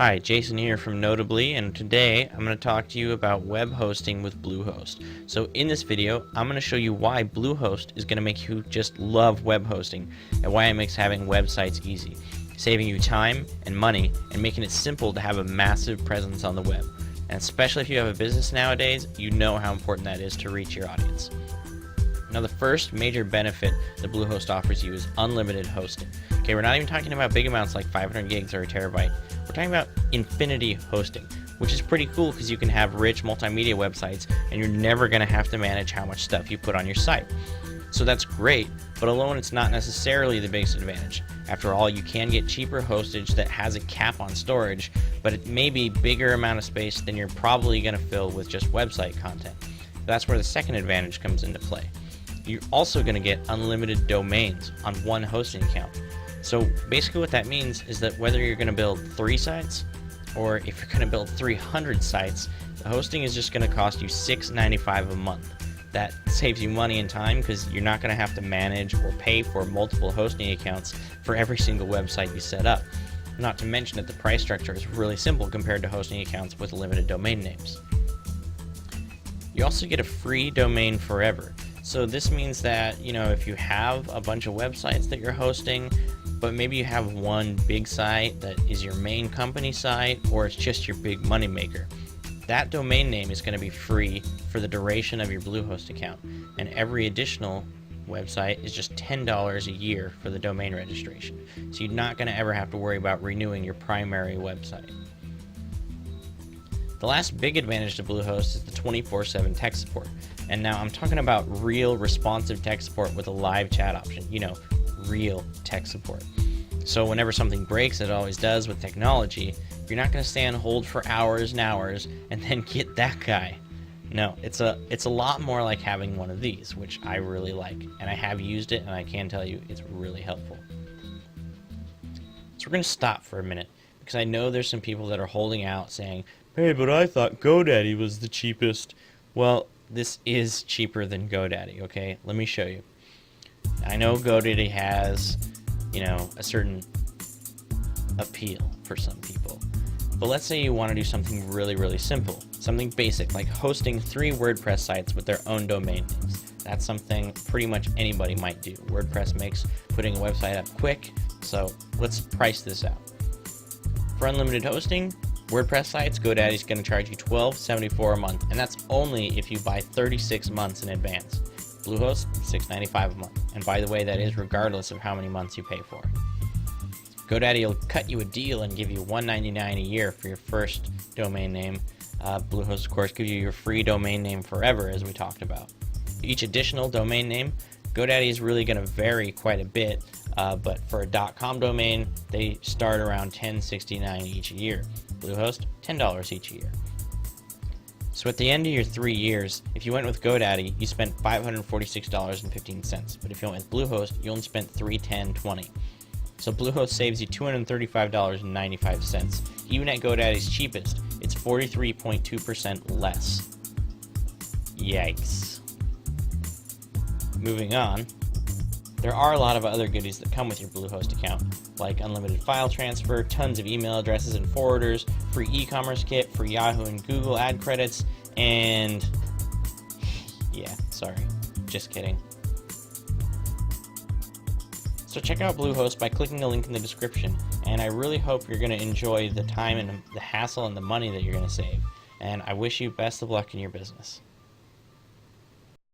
Hi, Jason here from Notably, and today I'm going to talk to you about web hosting with Bluehost. So in this video, I'm going to show you why Bluehost is going to make you just love web hosting and why it makes having websites easy, saving you time and money and making it simple to have a massive presence on the web. And especially if you have a business nowadays, you know how important that is to reach your audience. Now the first major benefit that Bluehost offers you is unlimited hosting. Okay, we're not even talking about big amounts like 500 gigs or a terabyte. We're talking about infinity hosting, which is pretty cool because you can have rich multimedia websites and you're never going to have to manage how much stuff you put on your site. So that's great, but alone it's not necessarily the biggest advantage. After all, you can get cheaper hostage that has a cap on storage, but it may be bigger amount of space than you're probably going to fill with just website content. That's where the second advantage comes into play. You're also going to get unlimited domains on one hosting account. So basically what that means is that whether you're going to build 3 sites or if you're going to build 300 sites, the hosting is just going to cost you $6.95 a month. That saves you money and time because you're not going to have to manage or pay for multiple hosting accounts for every single website you set up. Not to mention that the price structure is really simple compared to hosting accounts with limited domain names. You also get a free domain forever. So this means that, if you have a bunch of websites that you're hosting, but maybe you have one big site that is your main company site, or it's just your big money maker, that domain name is going to be free for the duration of your Bluehost account, and every additional website is just $10 a year for the domain registration. So you're not going to ever have to worry about renewing your primary website. The last big advantage to Bluehost is the 24/7 tech support. And now I'm talking about real responsive tech support with a live chat option. Real tech support. So whenever something breaks, it always does with technology, you're not going to stay on hold for hours and hours and then get that guy. No, it's a lot more like having one of these, which I really like. And I have used it, and I can tell you it's really helpful. So we're going to stop for a minute, because I know there's some people that are holding out saying, "Hey, but I thought GoDaddy was the cheapest." Well, this is cheaper than GoDaddy, okay? Let me show you. I know GoDaddy has, a certain appeal for some people. But let's say you want to do something really, really simple. Something basic, like hosting 3 WordPress sites with their own domain names. That's something pretty much anybody might do. WordPress makes putting a website up quick, so let's price this out. For unlimited hosting, WordPress sites, GoDaddy's going to charge you $12.74 a month, and that's only if you buy 36 months in advance. Bluehost, $6.95 a month, and by the way, that is regardless of how many months you pay for. GoDaddy will cut you a deal and give you $1.99 a year for your first domain name. Bluehost, of course, gives you your free domain name forever, as we talked about. Each additional domain name, GoDaddy is really going to vary quite a bit, but for a .com domain, they start around $10.69 each a year. Bluehost, $10 each year. So at the end of your 3 years, if you went with GoDaddy, you spent $546.15. But if you went with Bluehost, you only spent $310.20. So Bluehost saves you $235.95. Even at GoDaddy's cheapest, it's 43.2% less. Yikes. Moving on. There are a lot of other goodies that come with your Bluehost account, like unlimited file transfer, tons of email addresses and forwarders, free e-commerce kit, free Yahoo and Google ad credits, and just kidding. So check out Bluehost by clicking the link in the description, and I really hope you're going to enjoy the time and the hassle and the money that you're going to save, and I wish you best of luck in your business.